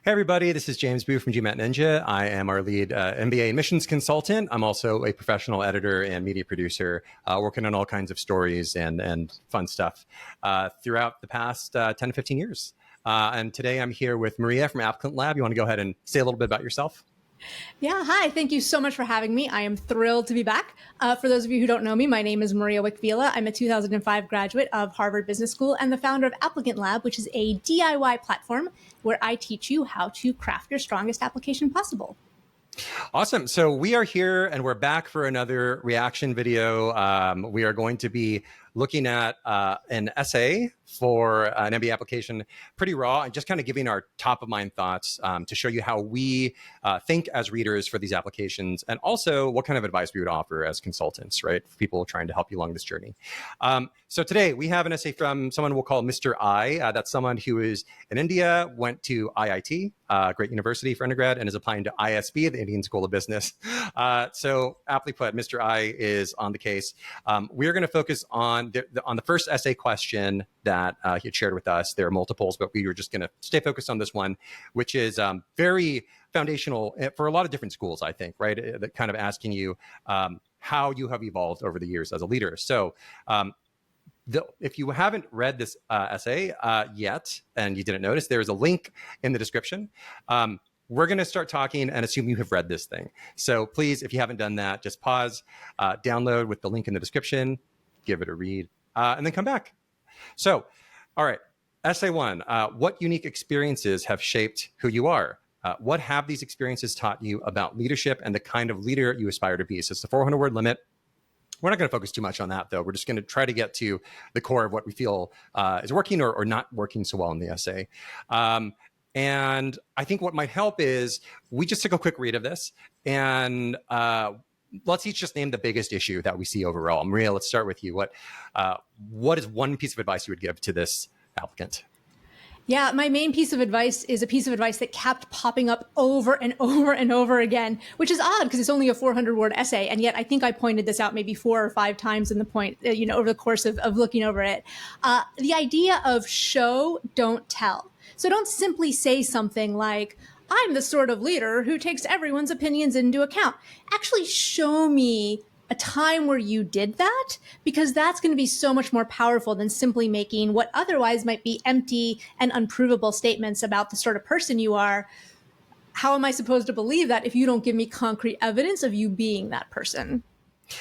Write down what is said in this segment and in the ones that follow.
Hey, everybody, this is James Boo from GMAT Ninja. I am our lead MBA admissions consultant. I'm also a professional editor and media producer, working on all kinds of stories and fun stuff throughout the past 10 to 15 years. And today I'm here with Maria from Applicant Lab. You want to go ahead and say a little bit about yourself? Yeah, hi. Thank you so much for having me. I am thrilled to be back. For those of you who don't know me, my name is Maria Wich-Vila. I'm a 2005 graduate of Harvard Business School and the founder of Applicant Lab, which is a DIY platform where I teach you how to craft your strongest application possible. Awesome. So we are here and we're back for another reaction video. We are going to be looking at an essay for an MBA application, pretty raw, and just kind of giving our top of mind thoughts to show you how we think as readers for these applications, and also what kind of advice we would offer as consultants, right? For people trying to help you along this journey. So today we have an essay from someone we'll call Mr. I. That's someone who is in India, went to IIT, great university for undergrad, and is applying to ISB, the Indian School of Business. So aptly put, Mr. I is on the case. We're going to focus on the first essay question that he had shared with us. There are multiples, but we were just going to stay focused on this one, which is very foundational for a lot of different schools, I think, right? That kind of asking you how you have evolved over the years as a leader. So if you haven't read this essay yet, and you didn't notice, there's a link in the description. We're going to start talking and assume you have read this thing. So please, if you haven't done that, just pause, download with the link in the description, give it a read, and then come back. So, all right, essay one, what unique experiences have shaped who you are? What have these experiences taught you about leadership and the kind of leader you aspire to be? So it's the 400-word limit. We're not going to focus too much on that, though. We're just going to try to get to the core of what we feel is working or not working so well in the essay. And I think what might help is we just took a quick read of this, and let's each just name the biggest issue that we see overall. Maria, let's start with you. What is one piece of advice you would give to this applicant? Yeah, my main piece of advice is a piece of advice that kept popping up over and over and over again, which is odd because it's only a 400-word essay. And yet I think I pointed this out maybe 4 or 5 times in the point, over the course of looking over it. The idea of show, don't tell. So don't simply say something like, I'm the sort of leader who takes everyone's opinions into account. Actually show me a time where you did that, because that's going to be so much more powerful than simply making what otherwise might be empty and unprovable statements about the sort of person you are. How am I supposed to believe that if you don't give me concrete evidence of you being that person?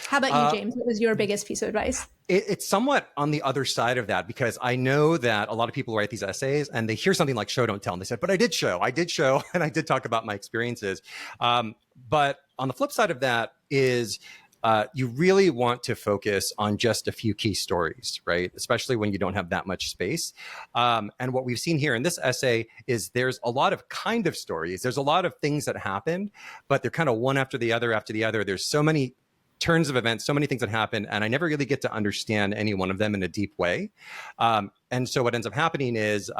How about you, James? What was your biggest piece of advice? It's somewhat on the other side of that, because I know that a lot of people write these essays and they hear something like show, don't tell. And they said, but I did show, and I did talk about my experiences. But on the flip side of that is you really want to focus on just a few key stories, right? Especially when you don't have that much space. And what we've seen here in this essay is there's a lot of kind of stories. There's a lot of things that happened, but they're kind of one after the other after the other. There's so many turns of events, so many things that happen, and I never really get to understand any one of them in a deep way. And so what ends up happening is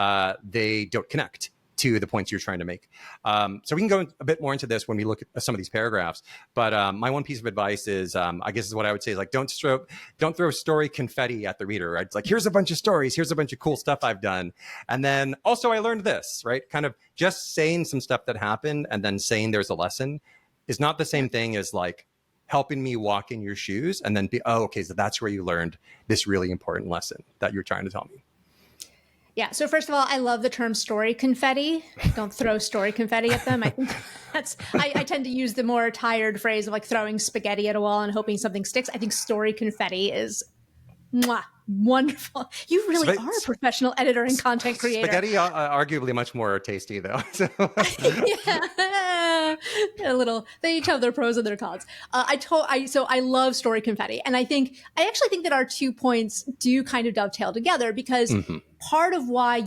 they don't connect to the points you're trying to make. So we can go a bit more into this when we look at some of these paragraphs. But my one piece of advice is, I guess is what I would say is like, don't throw story confetti at the reader, right? It's like, here's a bunch of stories, here's a bunch of cool stuff I've done. And then also I learned this, right? Kind of just saying some stuff that happened and then saying there's a lesson is not the same thing as like helping me walk in your shoes and then be, oh, okay, so that's where you learned this really important lesson that you're trying to tell me. Yeah. So first of all, I love the term story confetti. Don't throw story confetti at them. I think I tend to use the more tired phrase of like throwing spaghetti at a wall and hoping something sticks. I think story confetti is wonderful. You really are a professional editor and content creator. Spaghetti, arguably much more tasty though. So. Yeah, they each have their pros and their cons. So I love story confetti. And I actually think that our 2 points do kind of dovetail together, because part of why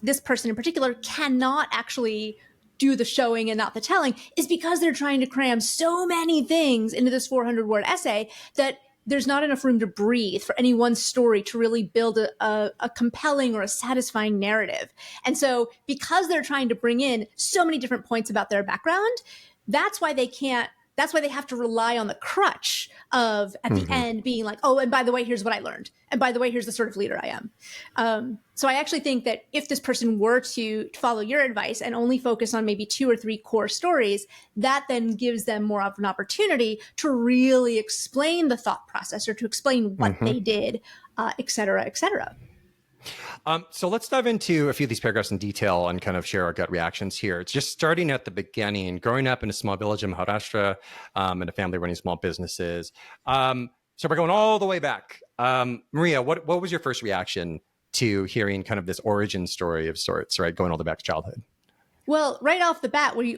this person in particular cannot actually do the showing and not the telling is because they're trying to cram so many things into this 400-word essay that there's not enough room to breathe for any one story to really build a compelling or a satisfying narrative. And so because they're trying to bring in so many different points about their background, that's why they can't that's why they have to rely on the crutch of at the end being like, oh, and by the way, here's what I learned. And by the way, here's the sort of leader I am. So I actually think that if this person were to follow your advice and only focus on maybe 2 or 3 core stories, that then gives them more of an opportunity to really explain the thought process or to explain what they did, et cetera, et cetera. So let's dive into a few of these paragraphs in detail and kind of share our gut reactions here. It's just starting at the beginning, growing up in a small village in Maharashtra, and a family running small businesses. So we're going all the way back. Maria, what was your first reaction to hearing kind of this origin story of sorts, right? Going all the way back to childhood. Well, right off the bat, we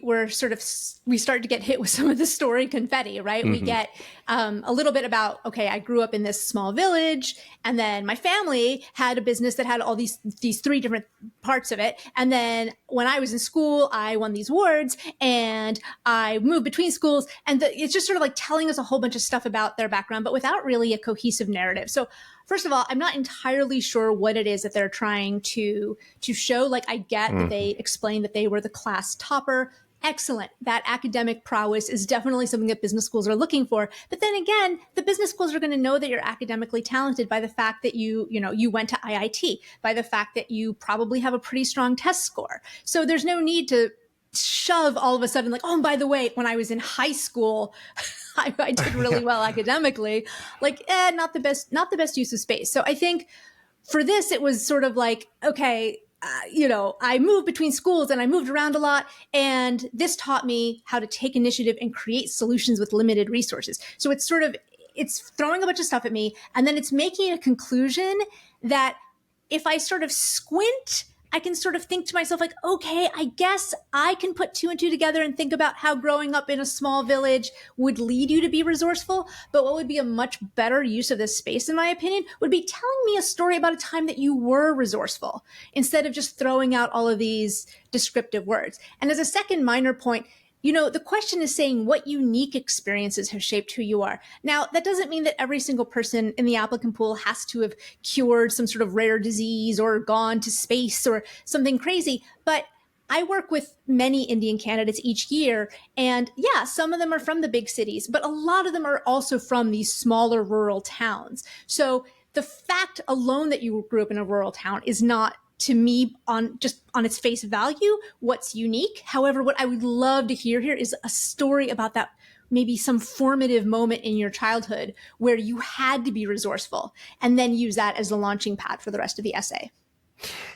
start to get hit with some of the story confetti, right? We get a little bit about, okay, I grew up in this small village, and then my family had a business that had all these 3 different parts of it. And then when I was in school, I won these awards, and I moved between schools. And it's just sort of like telling us a whole bunch of stuff about their background, but without really a cohesive narrative. So first of all, I'm not entirely sure what it is that they're trying to show. Like, I get that they explain that they were the class topper. Excellent. That academic prowess is definitely something that business schools are looking for. But then again, the business schools are going to know that you're academically talented by the fact that you went to IIT, by the fact that you probably have a pretty strong test score. So there's no need to shove all of a sudden like, oh, and by the way, when I was in high school, I did really well academically. Like, not the best use of space. So I think for this, it was sort of like, okay, I moved between schools and I moved around a lot. And this taught me how to take initiative and create solutions with limited resources. So it's throwing a bunch of stuff at me. And then it's making a conclusion that if I sort of squint, I can sort of think to myself like, okay, I guess I can put 2 and 2 together and think about how growing up in a small village would lead you to be resourceful. But what would be a much better use of this space, in my opinion, would be telling me a story about a time that you were resourceful instead of just throwing out all of these descriptive words. And as a second minor point, the question is saying what unique experiences have shaped who you are. Now, that doesn't mean that every single person in the applicant pool has to have cured some sort of rare disease or gone to space or something crazy. But I work with many Indian candidates each year. And yeah, some of them are from the big cities, but a lot of them are also from these smaller rural towns. So the fact alone that you grew up in a rural town is not, to me, on its face value, what's unique. However, what I would love to hear here is a story about that, maybe some formative moment in your childhood where you had to be resourceful, and then use that as the launching pad for the rest of the essay.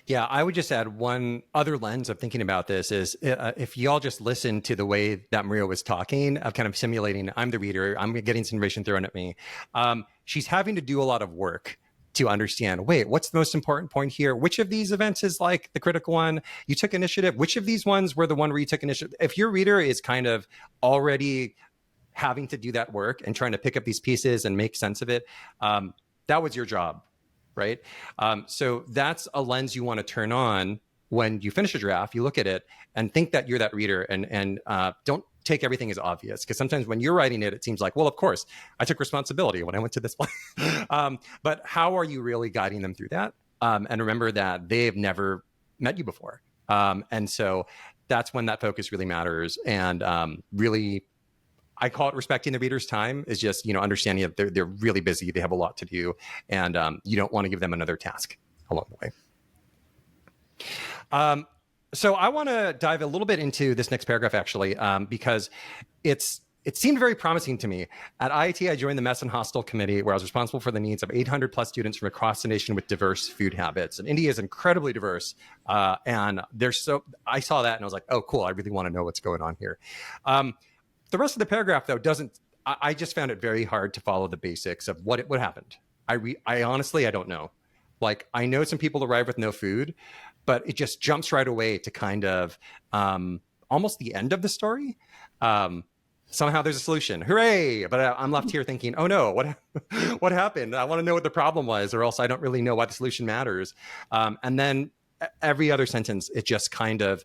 Yeah, I would just add one other lens of thinking about this is if y'all just listen to the way that Maria was talking, of kind of simulating, I'm the reader, I'm getting some information thrown at me. She's having to do a lot of work to understand, wait, what's the most important point here? Which of these events is like the critical one? You took initiative. Which of these ones were the one where you took initiative? If your reader is kind of already having to do that work and trying to pick up these pieces and make sense of it, that was your job, right? So that's a lens you want to turn on when you finish a draft. You look at it and think that you're that reader, and don't take everything as obvious, because sometimes when you're writing it, it seems like, well, of course, I took responsibility when I went to this place. But how are you really guiding them through that? And remember that they've never met you before. And so that's when that focus really matters. And really, I call it respecting the reader's time, is just, understanding that they're really busy. They have a lot to do. And you don't want to give them another task along the way. So I want to dive a little bit into this next paragraph, actually, because it seemed very promising to me. At IIT, I joined the Mess and Hostel Committee, where I was responsible for the needs of 800 plus students from across the nation with diverse food habits. And India is incredibly diverse. And I saw that and I was like, oh, cool. I really want to know what's going on here. The rest of the paragraph, though, I just found it very hard to follow the basics of what happened. I honestly, I don't know. Like, I know some people arrive with no food, but it just jumps right away to kind of almost the end of the story. Somehow there's a solution. Hooray! But I'm left here thinking, oh no, what happened? I want to know what the problem was, or else I don't really know why the solution matters. And then every other sentence, it just kind of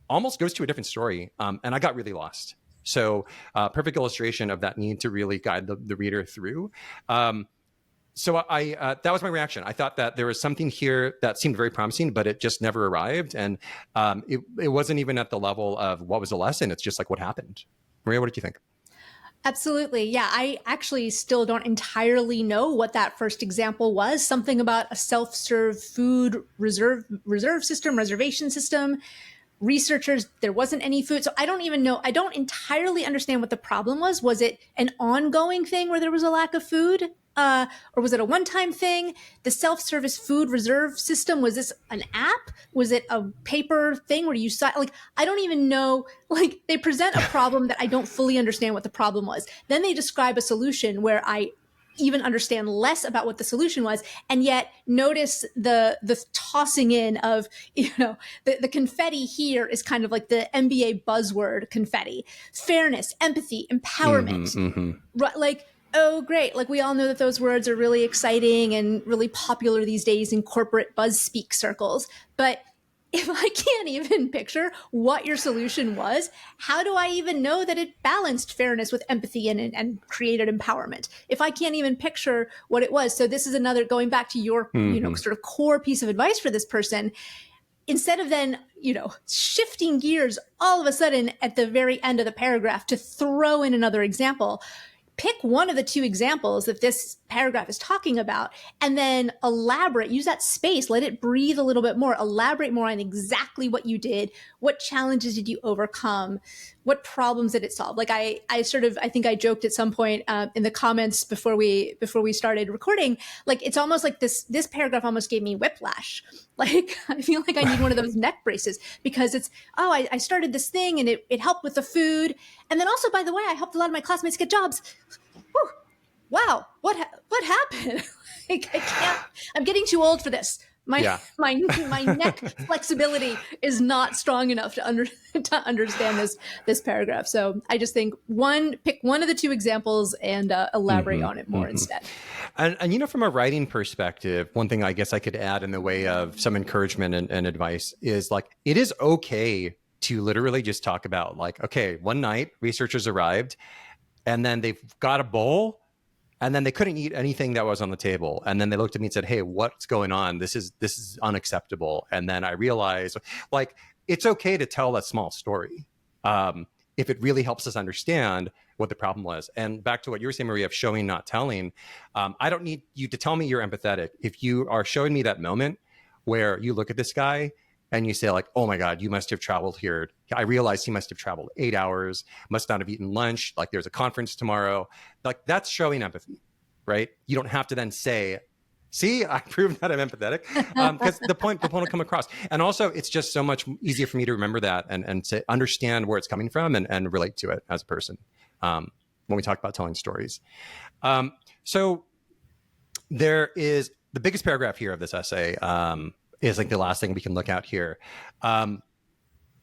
almost goes to a different story. And I got really lost. So perfect illustration of that need to really guide the reader through. So that was my reaction. I thought that there was something here that seemed very promising, but it just never arrived. And it wasn't even at the level of what was the lesson. It's just like what happened. Maria, what did you think? Absolutely. Yeah. I actually still don't entirely know what that first example was. Something about a self-serve food reserve system, reservation system. Researchers, there wasn't any food. So I don't even know. I don't entirely understand what the problem was. Was it an ongoing thing where there was a lack of food? Or was it a one-time thing? The self-service food reserve system, was this an app? Was it a paper thing where you saw, like, I don't even know. Like, they present a problem that I don't fully understand what the problem was. Then they describe a solution where I even understand less about what the solution was, and yet notice the tossing in of, the confetti here is kind of like the MBA buzzword confetti: fairness, empathy, empowerment. Like, oh great, like we all know that those words are really exciting and really popular these days in corporate buzz speak circles, but if I can't even picture what your solution was, how do I even know that it balanced fairness with empathy and created empowerment? If I can't even picture what it was. So this is another, going back to your, sort of core piece of advice for this person. Instead of then, shifting gears all of a sudden at the very end of the paragraph to throw in another example, pick one of the two examples that this paragraph is talking about, and then elaborate, use that space, let it breathe a little bit more, elaborate more on exactly what you did, what challenges did you overcome, what problems did it solve. Like I think I joked at some point in the comments before we started recording, like it's almost like this paragraph almost gave me whiplash. Like I feel like I need one of those neck braces, because it's, I started this thing and it helped with the food. And then also, by the way, I helped a lot of my classmates get jobs. Whew. Wow, what happened? Like, I'm getting too old for this. My neck flexibility is not strong enough to understand this paragraph. So I just think pick one of the two examples and elaborate on it more instead. And from a writing perspective, one thing I guess I could add in the way of some encouragement and advice is, like, it is okay to literally just talk about, like, okay, one night researchers arrived and then they've got a bowl and then they couldn't eat anything that was on the table. And then they looked at me and said, hey, what's going on? This is unacceptable. And then I realized, like, it's okay to tell a small story if it really helps us understand what the problem was. And back to what you were saying, Maria, of showing, not telling. I don't need you to tell me you're empathetic. If you are showing me that moment where you look at this guy and you say, like, oh my God, you must have traveled here. I realized he must have traveled 8 hours, must not have eaten lunch. Like, there's a conference tomorrow. Like, that's showing empathy, right? You don't have to then say, see, I proved that I'm empathetic, because the point will come across. And also, it's just so much easier for me to remember that and to understand where it's coming from and relate to it as a person when we talk about telling stories. So there is the biggest paragraph here of this essay, is like the last thing we can look at here.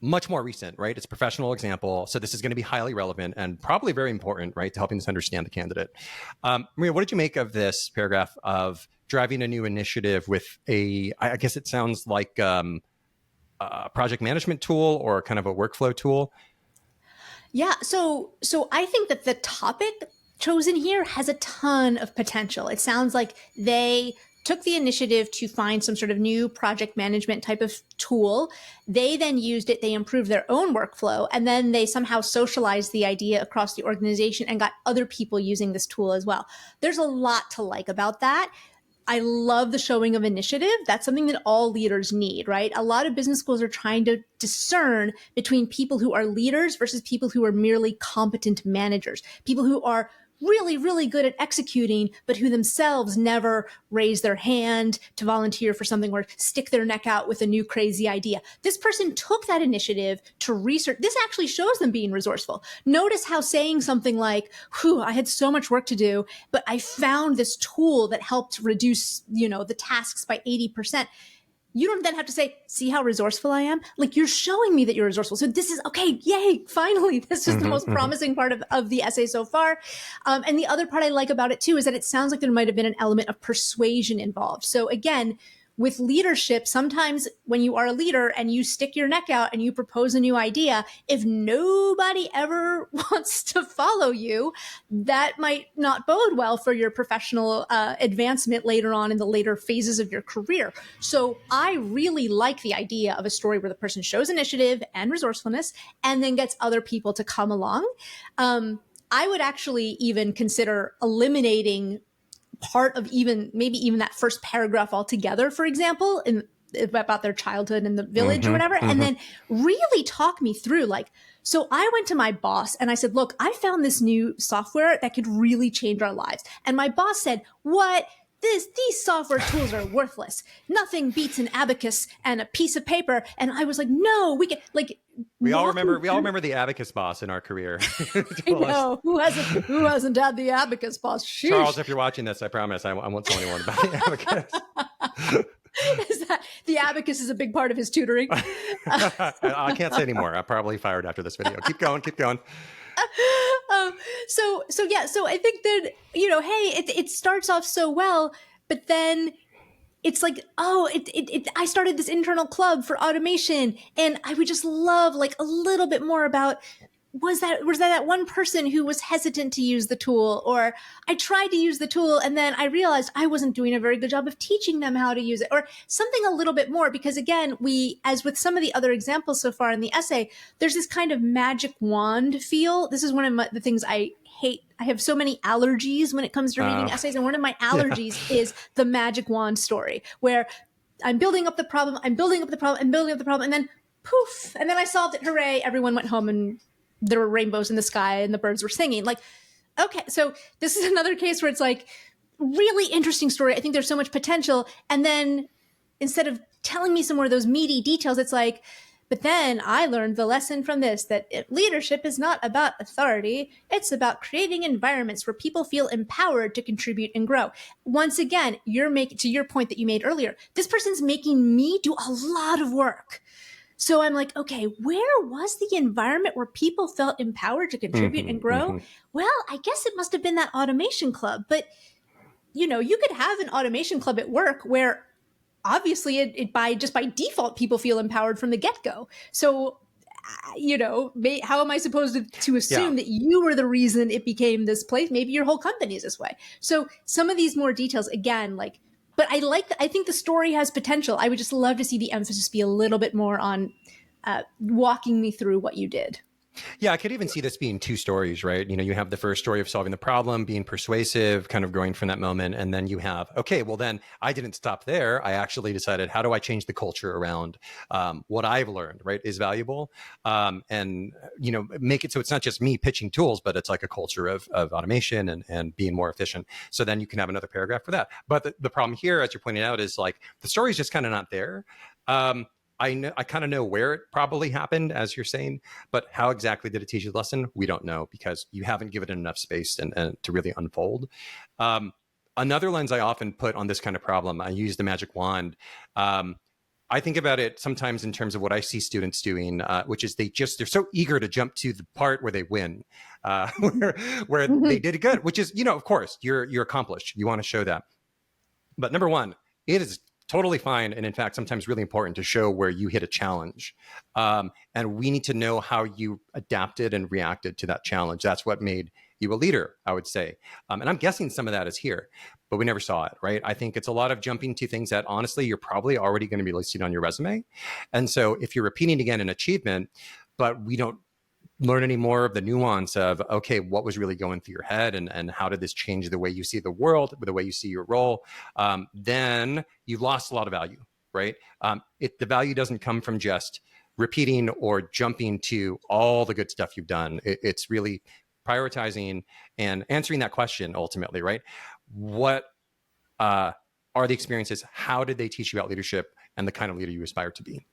Much more recent, right? It's a professional example. So this is going to be highly relevant and probably very important, right, to helping us understand the candidate. Maria, what did you make of this paragraph of driving a new initiative with I guess it sounds like a project management tool or kind of a workflow tool? Yeah. So I think that the topic chosen here has a ton of potential. It sounds like they took the initiative to find some sort of new project management type of tool. They then used it, they improved their own workflow, and then they somehow socialized the idea across the organization and got other people using this tool as well. There's a lot to like about that. I love the showing of initiative. That's something that all leaders need, right? A lot of business schools are trying to discern between people who are leaders versus people who are merely competent managers, people who are really, really good at executing, but who themselves never raise their hand to volunteer for something or stick their neck out with a new crazy idea. This person took that initiative to research. This actually shows them being resourceful. Notice how saying something like, I had so much work to do, but I found this tool that helped reduce, the tasks by 80%. You don't then have to say, see how resourceful I am? Like, you're showing me that you're resourceful. So this is, okay, yay, finally. This is the most promising part of the essay so far. And the other part I like about it too is that it sounds like there might have been an element of persuasion involved. So again, with leadership, sometimes when you are a leader and you stick your neck out and you propose a new idea, if nobody ever wants to follow you, that might not bode well for your professional advancement later on in the later phases of your career. So I really like the idea of a story where the person shows initiative and resourcefulness and then gets other people to come along. I would actually even consider eliminating part of maybe even that first paragraph altogether, for example, about their childhood in the village or whatever, and then really talk me through like, so I went to my boss and I said, look, I found this new software that could really change our lives. And my boss said, what? These software tools are worthless. Nothing beats an abacus and a piece of paper. And I was like, no, we can like. We all remember the abacus boss in our career. I know who hasn't had the abacus boss. Sheesh. Charles, if you're watching this, I promise I won't tell anyone about the abacus. Is that the abacus is a big part of his tutoring? I can't say anymore. I'm probably fired after this video. Keep going. So I think that, hey, it starts off so well, but then it's like, I started this internal club for automation, and I would just love like a little bit more about, was that one person who was hesitant to use the tool, or I tried to use the tool and then I realized I wasn't doing a very good job of teaching them how to use it, or something a little bit more. Because again, as with some of the other examples so far in the essay, there's this kind of magic wand feel. This is one of the things I hate. I have so many allergies when it comes to reading essays. And one of my allergies is the magic wand story, where I'm building up the problem, and then poof, and then I solved it. Hooray. Everyone went home and there were rainbows in the sky and the birds were singing. Like, okay, so this is another case where it's like, really interesting story. I think there's so much potential. And then instead of telling me some more of those meaty details, it's like, but then I learned the lesson from this, that leadership is not about authority. It's about creating environments where people feel empowered to contribute and grow. Once again, to your point that you made earlier, this person's making me do a lot of work. So I'm like, okay, where was the environment where people felt empowered to contribute and grow? Well, I guess it must have been that automation club. But, you could have an automation club at work where obviously it by default, people feel empowered from the get-go. So, how am I supposed to assume that you were the reason it became this place? Maybe your whole company is this way. So some of these more details, again, like, but I think the story has potential. I would just love to see the emphasis be a little bit more on walking me through what you did. Yeah, I could even see this being two stories, right? You have the first story of solving the problem, being persuasive, kind of growing from that moment. And then you have, okay, well, then I didn't stop there. I actually decided, how do I change the culture around what I've learned, right, is valuable? And, make it so it's not just me pitching tools, but it's like a culture of automation and being more efficient. So then you can have another paragraph for that. But the problem here, as you're pointing out, is like the story's just kind of not there. I kind of know where it probably happened, as you're saying, but how exactly did it teach you the lesson? We don't know, because you haven't given it enough space and to really unfold. Another lens I often put on this kind of problem, I use the magic wand. I think about it sometimes in terms of what I see students doing, which is they're so eager to jump to the part where they win, where they did it good, which is, of course, you're accomplished. You want to show that. But number one, it is totally fine, and in fact, sometimes really important to show where you hit a challenge. And we need to know how you adapted and reacted to that challenge. That's what made you a leader, I would say. And I'm guessing some of that is here, but we never saw it, right? I think it's a lot of jumping to things that honestly, you're probably already going to be listed on your resume. And so if you're repeating again an achievement, but we don't learn any more of the nuance of, okay, what was really going through your head and how did this change the way you see the world, the way you see your role, then you've lost a lot of value, right? The value doesn't come from just repeating or jumping to all the good stuff you've done. It's really prioritizing and answering that question ultimately, right? What are the experiences? How did they teach you about leadership and the kind of leader you aspire to be?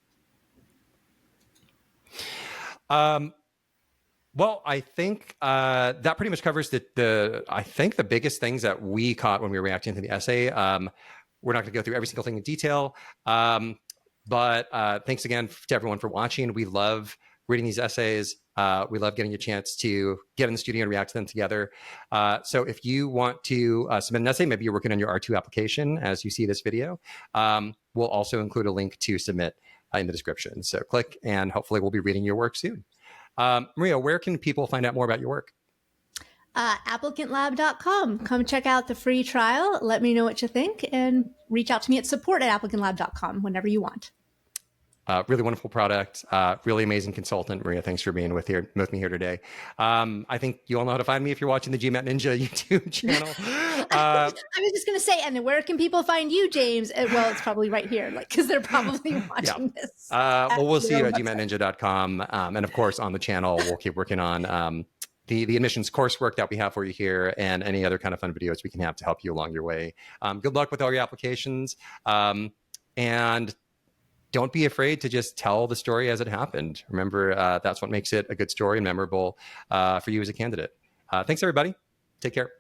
Well, I think that pretty much covers the biggest things that we caught when we were reacting to the essay. We're not going to go through every single thing in detail, but thanks again to everyone for watching. We love reading these essays. We love getting a chance to get in the studio and react to them together. So if you want to submit an essay, maybe you're working on your R2 application as you see this video, we'll also include a link to submit in the description. So click, and hopefully we'll be reading your work soon. Maria, where can people find out more about your work? ApplicantLab.com. Come check out the free trial. Let me know what you think, and reach out to me at support@ApplicantLab.com whenever you want. Really wonderful product. Really amazing consultant. Maria, thanks for being with me here today. I think you all know how to find me if you're watching the GMAT Ninja YouTube channel. I was just going to say, and where can people find you, James? Well, it's probably right here, like, because they're probably watching this. Well, we'll see you at gmatninja.com. And of course, on the channel, we'll keep working on the admissions coursework that we have for you here, and any other kind of fun videos we can have to help you along your way. Good luck with all your applications. And don't be afraid to just tell the story as it happened. Remember, that's what makes it a good story and memorable for you as a candidate. Thanks, everybody. Take care.